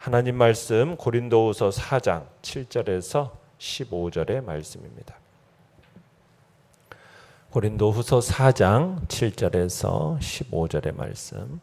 하나님 말씀 고린도후서 4장 7절에서 15절의 말씀입니다. 고린도후서 4장 7절에서 15절의 말씀.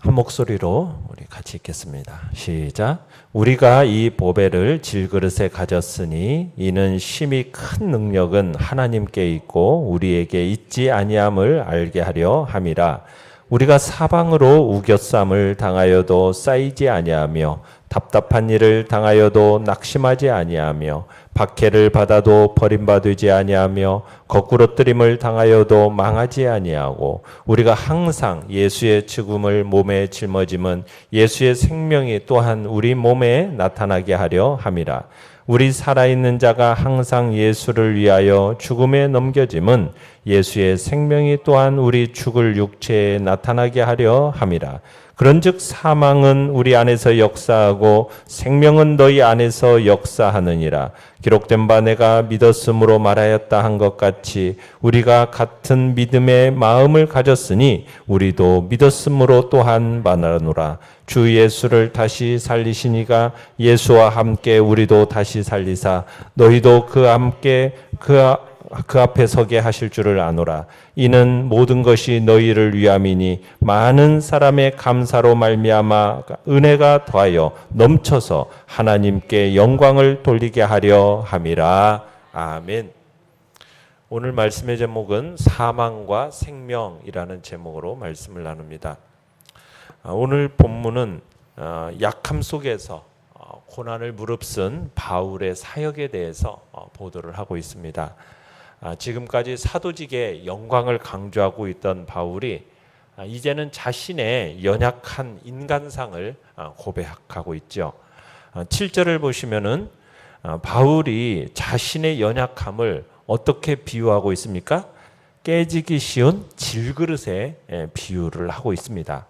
한 목소리로 우리 같이 읽겠습니다. 시작. 우리가 이 보배를 질그릇에 가졌으니 이는 심히 큰 능력은 하나님께 있고 우리에게 있지 아니함을 알게 하려 함이라. 우리가 사방으로 우겨쌈을 당하여도 쌓이지 아니하며 답답한 일을 당하여도 낙심하지 아니하며 박해를 받아도 버림받지 아니하며 거꾸러뜨림을 당하여도 망하지 아니하고 우리가 항상 예수의 죽음을 몸에 짊어짐은 예수의 생명이 또한 우리 몸에 나타나게 하려 함이라. 우리 살아있는 자가 항상 예수를 위하여 죽음에 넘겨짐은 예수의 생명이 또한 우리 죽을 육체에 나타나게 하려 함이라. 그런즉 사망은 우리 안에서 역사하고 생명은 너희 안에서 역사하느니라. 기록된 바 내가 믿었으므로 말하였다 한 것 같이 우리가 같은 믿음의 마음을 가졌으니 우리도 믿었으므로 또한 말하노라. 주 예수를 다시 살리시니가 예수와 함께 우리도 다시 살리사 너희도 그 함께 그 앞에 서게 하실 줄을 아노라. 이는 모든 것이 너희를 위함이니 많은 사람의 감사로 말미암아 은혜가 더하여 넘쳐서 하나님께 영광을 돌리게 하려 함이라. 아멘. 오늘 말씀의 제목은 사망과 생명이라는 제목으로 말씀을 나눕니다. 오늘 본문은 약함 속에서 고난을 무릅쓴 바울의 사역에 대해서 보도를 하고 있습니다. 지금까지 사도직의 영광을 강조하고 있던 바울이 이제는 자신의 연약한 인간상을 고백하고 있죠. 7절을 보시면은 바울이 자신의 연약함을 어떻게 비유하고 있습니까? 깨지기 쉬운 질그릇에 비유를 하고 있습니다.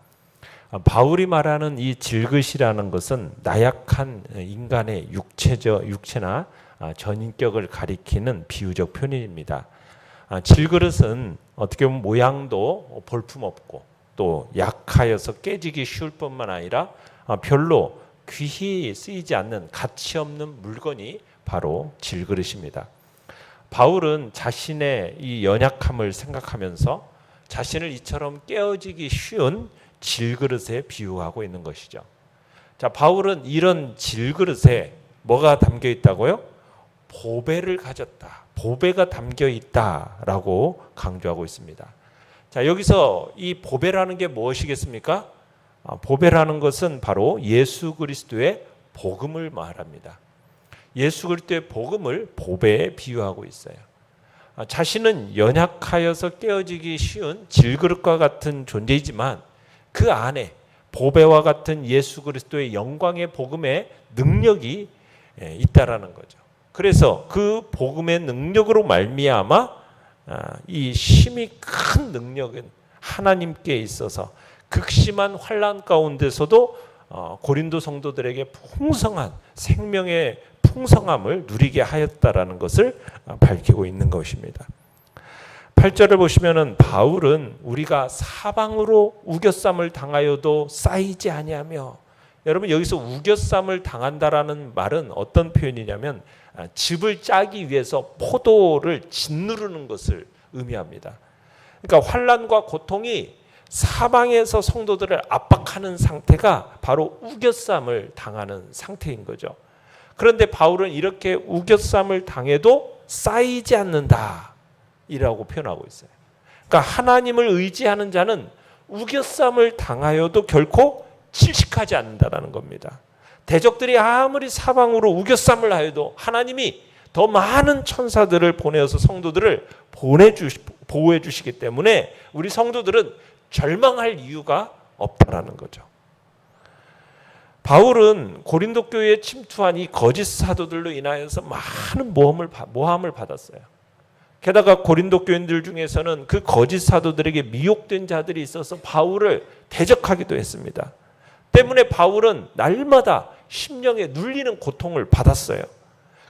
바울이 말하는 이 질그릇이라는 것은 나약한 인간의 육체나 전인격을 가리키는 비유적 표현입니다. 질그릇은 어떻게 보면 모양도 볼품없고 또 약하여서 깨지기 쉬울 뿐만 아니라 별로 귀히 쓰이지 않는 가치 없는 물건이 바로 질그릇입니다. 바울은 자신의 이 연약함을 생각하면서 자신을 이처럼 깨어지기 쉬운 질그릇에 비유하고 있는 것이죠. 자, 바울은 이런 질그릇에 뭐가 담겨 있다고요? 보배를 가졌다. 보배가 담겨 있다라고 강조하고 있습니다. 자, 여기서 이 보배라는 게 무엇이겠습니까? 보배라는 것은 바로 예수 그리스도의 복음을 말합니다. 예수 그리스도의 복음을 보배에 비유하고 있어요. 자신은 연약하여서 깨어지기 쉬운 질그릇과 같은 존재이지만 그 안에 보배와 같은 예수 그리스도의 영광의 복음의 능력이 있다라는 거죠. 그래서 그 복음의 능력으로 말미암아 이 심히 큰 능력은 하나님께 있어서 극심한 환난 가운데서도 고린도 성도들에게 풍성한 생명의 풍성함을 누리게 하였다라는 것을 밝히고 있는 것입니다. 8절을 보시면은 바울은 우리가 사방으로 우겨쌈을 당하여도 쌓이지 아니하며, 여러분 여기서 우겨쌈을 당한다라는 말은 어떤 표현이냐면 즙을 짜기 위해서 포도를 짓누르는 것을 의미합니다. 그러니까 환난과 고통이 사방에서 성도들을 압박하는 상태가 바로 우겨쌈을 당하는 상태인 거죠. 그런데 바울은 이렇게 우겨쌈을 당해도 쌓이지 않는다 이라고 표현하고 있어요. 그러니까 하나님을 의지하는 자는 우겨쌈을 당하여도 결코 질식하지 않는다라는 겁니다. 대적들이 아무리 사방으로 우겨쌈을 하여도 하나님이 더 많은 천사들을 보내어서 성도들을 보호해 주시기 때문에 우리 성도들은 절망할 이유가 없다라는 거죠. 바울은 고린도 교회에 침투한 이 거짓 사도들로 인하여서 많은 모함을 받았어요. 게다가 고린도 교인들 중에서는 그 거짓 사도들에게 미혹된 자들이 있어서 바울을 대적하기도 했습니다. 때문에 바울은 날마다 심령에 눌리는 고통을 받았어요.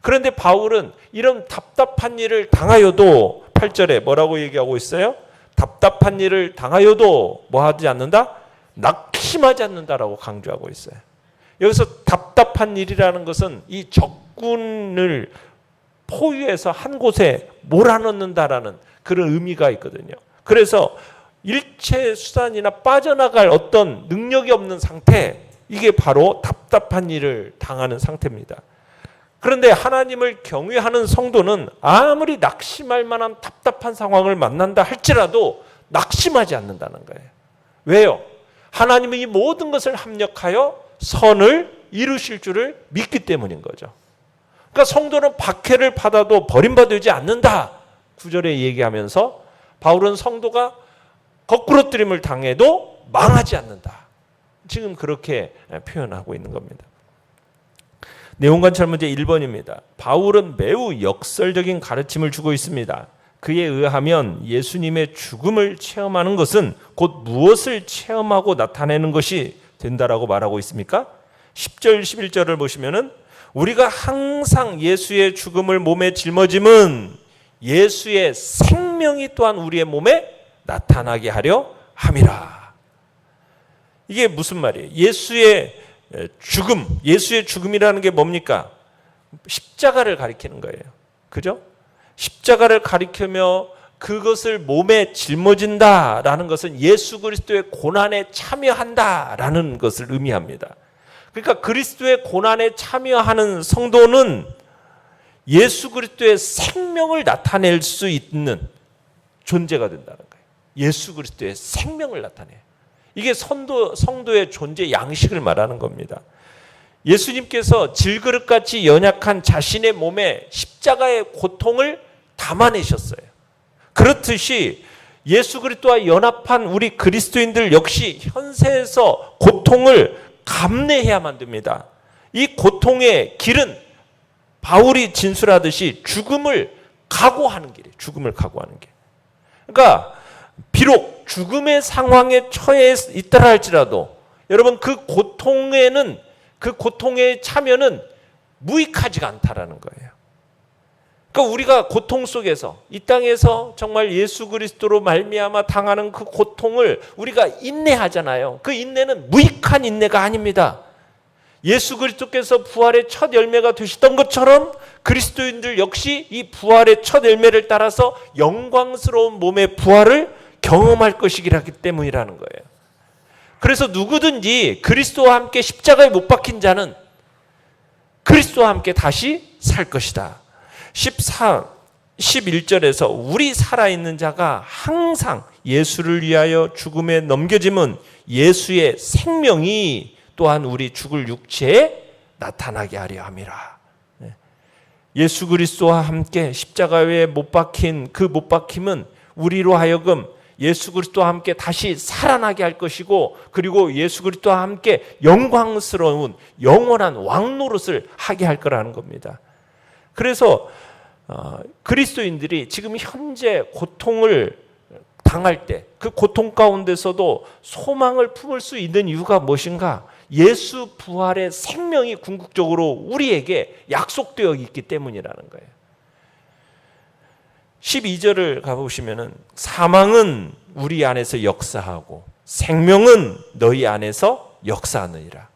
그런데 바울은 이런 답답한 일을 당하여도 8절에 뭐라고 얘기하고 있어요? 답답한 일을 당하여도 뭐 하지 않는다? 낙심하지 않는다라고 강조하고 있어요. 여기서 답답한 일이라는 것은 이 적군을 포위해서 한 곳에 몰아넣는다라는 그런 의미가 있거든요. 그래서 일체 수단이나 빠져나갈 어떤 능력이 없는 상태, 이게 바로 답답한 일을 당하는 상태입니다. 그런데 하나님을 경외하는 성도는 아무리 낙심할 만한 답답한 상황을 만난다 할지라도 낙심하지 않는다는 거예요. 왜요? 하나님은 이 모든 것을 합력하여 선을 이루실 줄을 믿기 때문인 거죠. 그러니까 성도는 박해를 받아도 버림받지 않는다. 9절에 얘기하면서 바울은 성도가 거꾸러뜨림을 당해도 망하지 않는다. 지금 그렇게 표현하고 있는 겁니다. 내용관찰 문제 1번입니다. 바울은 매우 역설적인 가르침을 주고 있습니다. 그에 의하면 예수님의 죽음을 체험하는 것은 곧 무엇을 체험하고 나타내는 것이 된다라고 말하고 있습니까? 10절, 11절을 보시면은 우리가 항상 예수의 죽음을 몸에 짊어짐은 예수의 생명이 또한 우리의 몸에 나타나게 하려 함이라. 이게 무슨 말이에요? 예수의 죽음, 예수의 죽음이라는 게 뭡니까? 십자가를 가리키는 거예요. 그죠? 십자가를 가리키며 그것을 몸에 짊어진다라는 것은 예수 그리스도의 고난에 참여한다라는 것을 의미합니다. 그러니까 그리스도의 고난에 참여하는 성도는 예수 그리스도의 생명을 나타낼 수 있는 존재가 된다는 거예요. 예수 그리스도의 생명을 나타내요. 이게 성도의 존재 양식을 말하는 겁니다. 예수님께서 질그릇같이 연약한 자신의 몸에 십자가의 고통을 담아내셨어요. 그렇듯이 예수 그리스도와 연합한 우리 그리스도인들 역시 현세에서 고통을 감내해야만 됩니다. 이 고통의 길은 바울이 진술하듯이 죽음을 각오하는 길이에요. 죽음을 각오하는 길. 그러니까 비록 죽음의 상황에 처해 있다 할지라도 여러분 그 고통에는 그 고통의 참여는 무익하지가 않다라는 거예요. 그러니까 우리가 고통 속에서 이 땅에서 정말 예수 그리스도로 말미암아 당하는 그 고통을 우리가 인내하잖아요. 그 인내는 무익한 인내가 아닙니다. 예수 그리스도께서 부활의 첫 열매가 되셨던 것처럼 그리스도인들 역시 이 부활의 첫 열매를 따라서 영광스러운 몸의 부활을 경험할 것이기 때문이라는 거예요. 그래서 누구든지 그리스도와 함께 십자가에 못 박힌 자는 그리스도와 함께 다시 살 것이다. 11절에서 우리 살아있는 자가 항상 예수를 위하여 죽음에 넘겨짐은 예수의 생명이 또한 우리 죽을 육체에 나타나게 하려 함이라. 예수 그리스도와 함께 십자가에 못 박힌 그 못 박힘은 우리로 하여금 예수 그리스도와 함께 다시 살아나게 할 것이고 그리고 예수 그리스도와 함께 영광스러운 영원한 왕노릇을 하게 할 거라는 겁니다. 그래서 그리스도인들이 지금 현재 고통을 당할 때 그 고통 가운데서도 소망을 품을 수 있는 이유가 무엇인가? 예수 부활의 생명이 궁극적으로 우리에게 약속되어 있기 때문이라는 거예요. 12절을 가보시면은 사망은 우리 안에서 역사하고 생명은 너희 안에서 역사하느니라.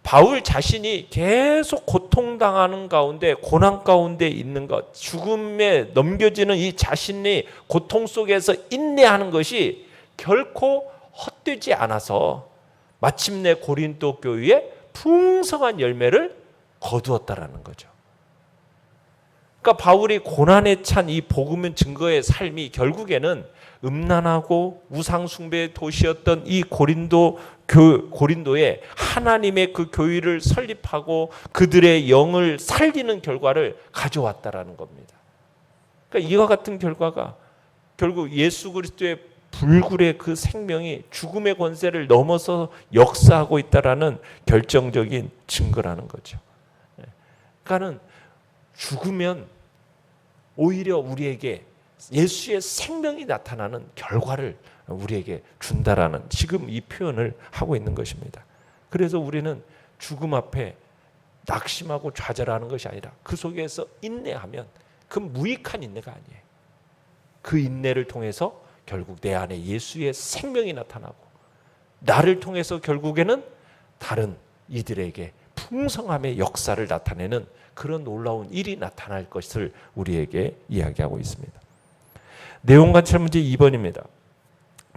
바울 자신이 계속 고통당하는 가운데 고난 가운데 있는 것, 죽음에 넘겨지는 이 자신이 고통 속에서 인내하는 것이 결코 헛되지 않아서 마침내 고린도 교회에 풍성한 열매를 거두었다라는 거죠. 그러니까 바울이 고난에 찬 이 복음 증거의 삶이 결국에는 음란하고 우상 숭배의 도시였던 이 고린도에 하나님의 그 교회를 설립하고 그들의 영을 살리는 결과를 가져왔다라는 겁니다. 그러니까 이와 같은 결과가 결국 예수 그리스도의 불굴의 그 생명이 죽음의 권세를 넘어서 역사하고 있다라는 결정적인 증거라는 거죠. 그러니까는 죽으면 오히려 우리에게 예수의 생명이 나타나는 결과를 우리에게 준다라는 지금 이 표현을 하고 있는 것입니다. 그래서 우리는 죽음 앞에 낙심하고 좌절하는 것이 아니라 그 속에서 인내하면 그 무익한 인내가 아니에요. 그 인내를 통해서 결국 내 안에 예수의 생명이 나타나고 나를 통해서 결국에는 다른 이들에게 풍성함의 역사를 나타내는 그런 놀라운 일이 나타날 것을 우리에게 이야기하고 있습니다. 내용 관찰 문제 2번입니다.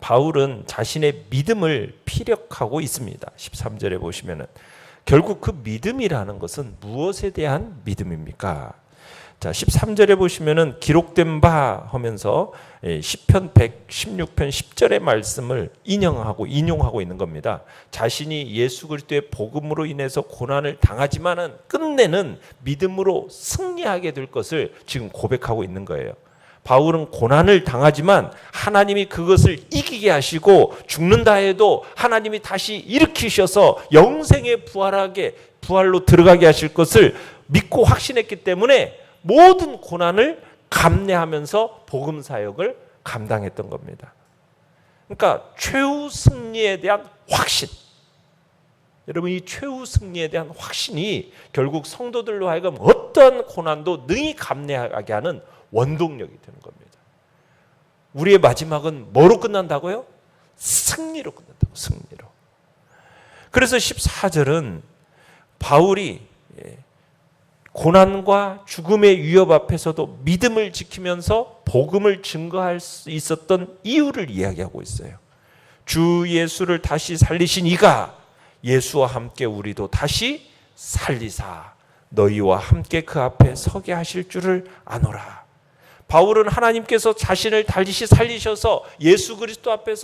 바울은 자신의 믿음을 피력하고 있습니다. 13절에 보시면은 결국 그 믿음이라는 것은 무엇에 대한 믿음입니까? 자, 13절에 보시면은 기록된 바 하면서 시편 116편 10절의 말씀을 인용하고 있는 겁니다. 자신이 예수 그리스도의 복음으로 인해서 고난을 당하지만은 끝내는 믿음으로 승리하게 될 것을 지금 고백하고 있는 거예요. 바울은 고난을 당하지만 하나님이 그것을 이기게 하시고 죽는다 해도 하나님이 다시 일으키셔서 영생의 부활로 들어가게 하실 것을 믿고 확신했기 때문에 모든 고난을 감내하면서 복음 사역을 감당했던 겁니다. 그러니까 최후 승리에 대한 확신. 여러분, 이 최후 승리에 대한 확신이 결국 성도들로 하여금 어떠한 고난도 능히 감내하게 하는 원동력이 되는 겁니다. 우리의 마지막은 뭐로 끝난다고요? 승리로 끝난다고, 승리로. 그래서 14절은 바울이 고난과 죽음의 위협 앞에서도 믿음을 지키면서 복음을 증거할 수 있었던 이유를 이야기하고 있어요. 주 예수를 다시 살리신 이가 예수와 함께 우리도 다시 살리사 너희와 함께 그 앞에 서게 하실 줄을 아노라. 바울은 하나님께서 자신을 다시 살리셔서 예수 그리스도 앞에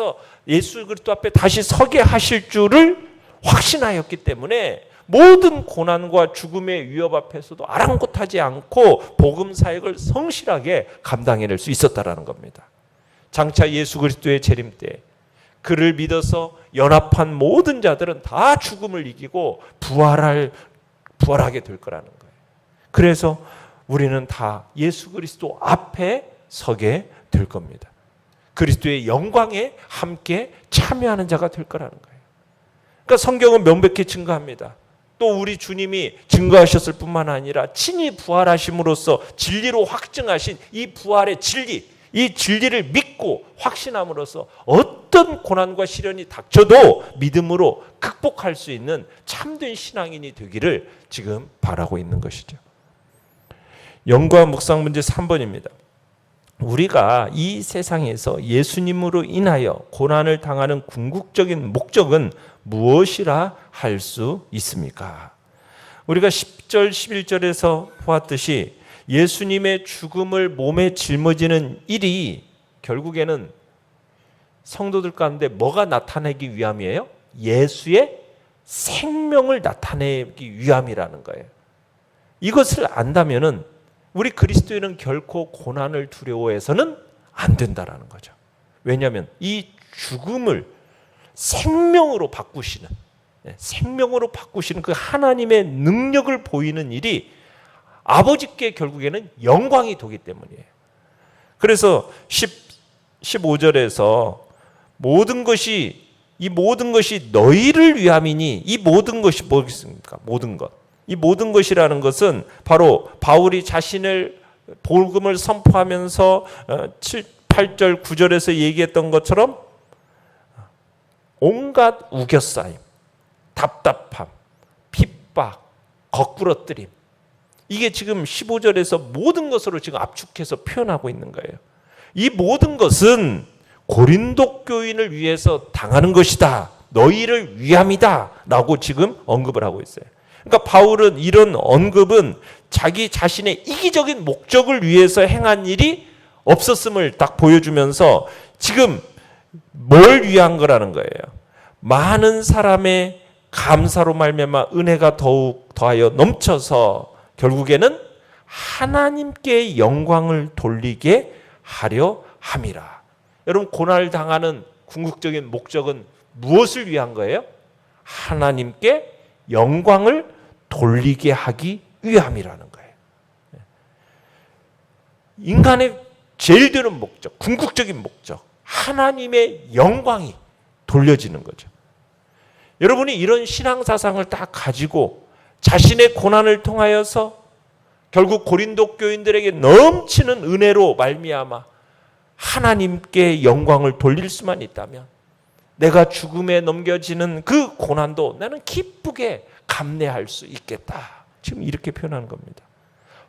다시 서게 하실 줄을 확신하였기 때문에 모든 고난과 죽음의 위협 앞에서도 아랑곳하지 않고 복음 사역을 성실하게 감당해낼 수 있었다라는 겁니다. 장차 예수 그리스도의 재림 때 그를 믿어서 연합한 모든 자들은 다 죽음을 이기고 부활하게 될 거라는 거예요. 그래서 우리는 다 예수 그리스도 앞에 서게 될 겁니다. 그리스도의 영광에 함께 참여하는 자가 될 거라는 거예요. 그러니까 성경은 명백히 증거합니다. 또 우리 주님이 증거하셨을 뿐만 아니라 친히 부활하심으로써 진리로 확증하신 이 부활의 진리, 이 진리를 믿고 확신함으로써 어떤 고난과 시련이 닥쳐도 믿음으로 극복할 수 있는 참된 신앙인이 되기를 지금 바라고 있는 것이죠. 연구와 묵상 문제 3번입니다. 우리가 이 세상에서 예수님으로 인하여 고난을 당하는 궁극적인 목적은 무엇이라 할 수 있습니까? 우리가 10절, 11절에서 보았듯이 예수님의 죽음을 몸에 짊어지는 일이 결국에는 성도들 가운데 뭐가 나타내기 위함이에요? 예수의 생명을 나타내기 위함이라는 거예요. 이것을 안다면은 우리 그리스도인은 결코 고난을 두려워해서는 안 된다라는 거죠. 왜냐하면 이 죽음을 생명으로 바꾸시는 그 하나님의 능력을 보이는 일이 아버지께 결국에는 영광이 되기 때문이에요. 그래서 15절에서 이 모든 것이 너희를 위함이니 이 모든 것이 뭐겠습니까? 이 모든 것이라는 것은 바로 바울이 자신을 복음을 선포하면서 8절 9절에서 얘기했던 것처럼 온갖 우겨싸임, 답답함, 핍박, 거꾸러뜨림, 이게 지금 15절에서 모든 것으로 지금 압축해서 표현하고 있는 거예요. 이 모든 것은 고린도 교인을 위해서 당하는 것이다, 너희를 위함이다 라고 지금 언급을 하고 있어요. 그러니까 바울은 이런 언급은 자기 자신의 이기적인 목적을 위해서 행한 일이 없었음을 딱 보여주면서 지금 뭘 위한 거라는 거예요. 많은 사람의 감사로 말미암아 은혜가 더욱 더하여 넘쳐서 결국에는 하나님께 영광을 돌리게 하려 함이라. 여러분, 고난을 당하는 궁극적인 목적은 무엇을 위한 거예요? 하나님께 영광을 돌리게 하기 위함이라는 거예요. 인간의 제일 되는 목적, 궁극적인 목적, 하나님의 영광이 돌려지는 거죠. 여러분이 이런 신앙사상을 딱 가지고 자신의 고난을 통하여서 결국 고린도 교인들에게 넘치는 은혜로 말미암아 하나님께 영광을 돌릴 수만 있다면 내가 죽음에 넘겨지는 그 고난도 나는 기쁘게 감내할 수 있겠다. 지금 이렇게 표현하는 겁니다.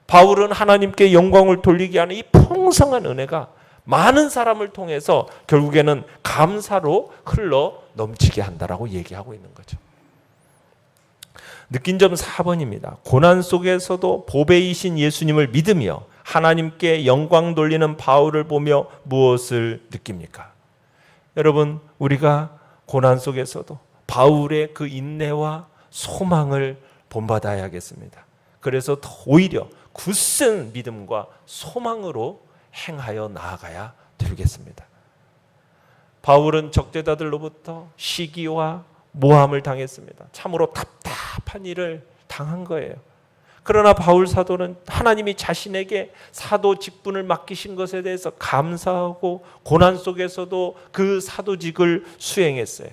바울은 하나님께 영광을 돌리게 하는 이 풍성한 은혜가 많은 사람을 통해서 결국에는 감사로 흘러 넘치게 한다라고 얘기하고 있는 거죠. 느낀 점 4번입니다. 고난 속에서도 보배이신 예수님을 믿으며 하나님께 영광 돌리는 바울을 보며 무엇을 느낍니까? 여러분, 우리가 고난 속에서도 바울의 그 인내와 소망을 본받아야겠습니다. 그래서 오히려 굳센 믿음과 소망으로 행하여 나아가야 되겠습니다. 바울은 적대자들로부터 시기와 모함을 당했습니다. 참으로 답답한 일을 당한 거예요. 그러나 바울 사도는 하나님이 자신에게 사도 직분을 맡기신 것에 대해서 감사하고 고난 속에서도 그 사도직을 수행했어요.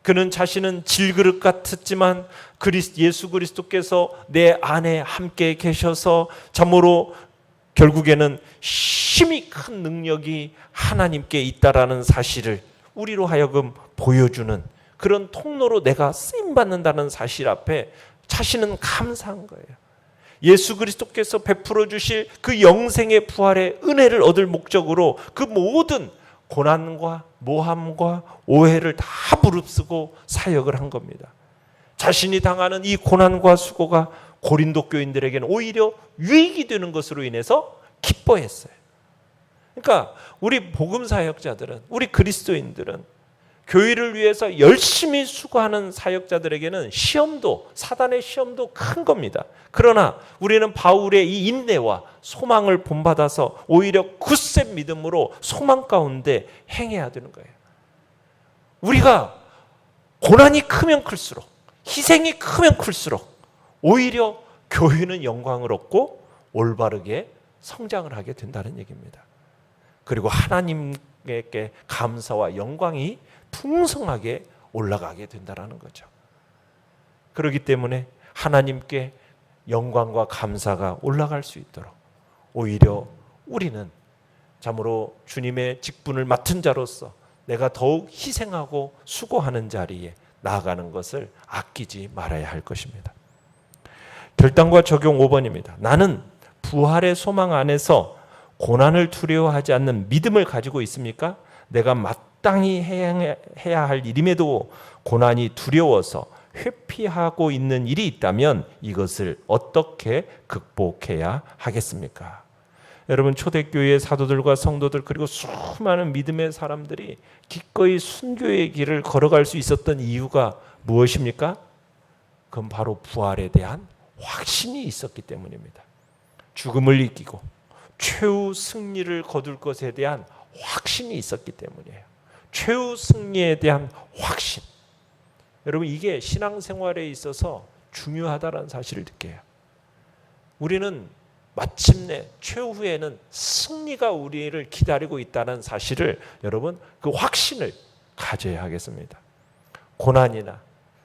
그는 자신은 질그릇 같았지만 예수 그리스도께서 내 안에 함께 계셔서 참으로 결국에는 힘이 큰 능력이 하나님께 있다라는 사실을 우리로 하여금 보여주는 그런 통로로 내가 쓰임받는다는 사실 앞에 자신은 감사한 거예요. 예수 그리스도께서 베풀어 주실 그 영생의 부활의 은혜를 얻을 목적으로 그 모든 고난과 모함과 오해를 다 무릅쓰고 사역을 한 겁니다. 자신이 당하는 이 고난과 수고가 고린도 교인들에게는 오히려 유익이 되는 것으로 인해서 기뻐했어요. 그러니까 우리 복음 사역자들은, 우리 그리스도인들은 교회를 위해서 열심히 수고하는 사역자들에게는 시험도, 사단의 시험도 큰 겁니다. 그러나 우리는 바울의 이 인내와 소망을 본받아서 오히려 굳센 믿음으로 소망 가운데 행해야 되는 거예요. 우리가 고난이 크면 클수록, 희생이 크면 클수록 오히려 교회는 영광을 얻고 올바르게 성장을 하게 된다는 얘기입니다. 그리고 하나님께 감사와 영광이 풍성하게 올라가게 된다는 거죠. 그렇기 때문에 하나님께 영광과 감사가 올라갈 수 있도록 오히려 우리는 참으로 주님의 직분을 맡은 자로서 내가 더욱 희생하고 수고하는 자리에 나아가는 것을 아끼지 말아야 할 것입니다. 결단과 적용 5번입니다. 나는 부활의 소망 안에서 고난을 두려워하지 않는 믿음을 가지고 있습니까? 내가 마땅히 해야 할 일임에도 고난이 두려워서 회피하고 있는 일이 있다면 이것을 어떻게 극복해야 하겠습니까? 여러분, 초대교회의 사도들과 성도들 그리고 수많은 믿음의 사람들이 기꺼이 순교의 길을 걸어갈 수 있었던 이유가 무엇입니까? 그건 바로 부활에 대한 확신이 있었기 때문입니다. 죽음을 이기고 최후 승리를 거둘 것에 대한 확신이 있었기 때문이에요. 최후 승리에 대한 확신. 여러분, 이게 신앙생활에 있어서 중요하다는 사실을 느껴요. 우리는 마침내 최후에는 승리가 우리를 기다리고 있다는 사실을 여러분 그 확신을 가져야 하겠습니다. 고난이나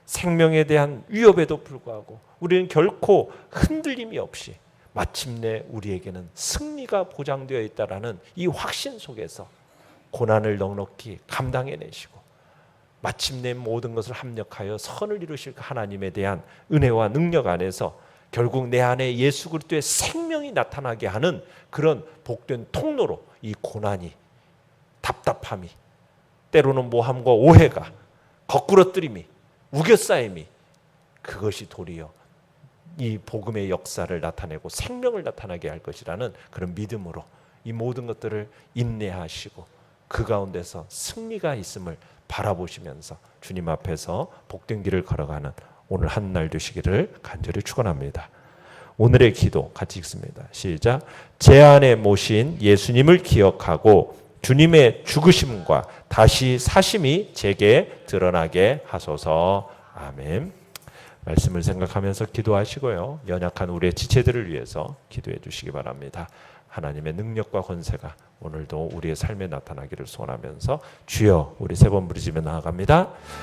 생명에 대한 위협에도 불구하고 우리는 결코 흔들림이 없이 마침내 우리에게는 승리가 보장되어 있다는 이 확신 속에서 고난을 넉넉히 감당해내시고 마침내 모든 것을 합력하여 선을 이루실 하나님에 대한 은혜와 능력 안에서 결국 내 안에 예수 그리스도의 생명이 나타나게 하는 그런 복된 통로로 이 고난이, 답답함이, 때로는 모함과 오해가, 거꾸러뜨림이, 우겨싸임이 그것이 도리어 이 복음의 역사를 나타내고 생명을 나타나게 할 것이라는 그런 믿음으로 이 모든 것들을 인내하시고 그 가운데서 승리가 있음을 바라보시면서 주님 앞에서 복된 길을 걸어가는 오늘 한 날 되시기를 간절히 축원합니다. 오늘의 기도 같이 읽습니다. 시작. 제 안에 모신 예수님을 기억하고 주님의 죽으심과 다시 사심이 제게 드러나게 하소서. 아멘. 말씀을 생각하면서 기도하시고요. 연약한 우리의 지체들을 위해서 기도해 주시기 바랍니다. 하나님의 능력과 권세가 오늘도 우리의 삶에 나타나기를 소원하면서 주여 우리 세 번 부르짖으며 나아갑니다.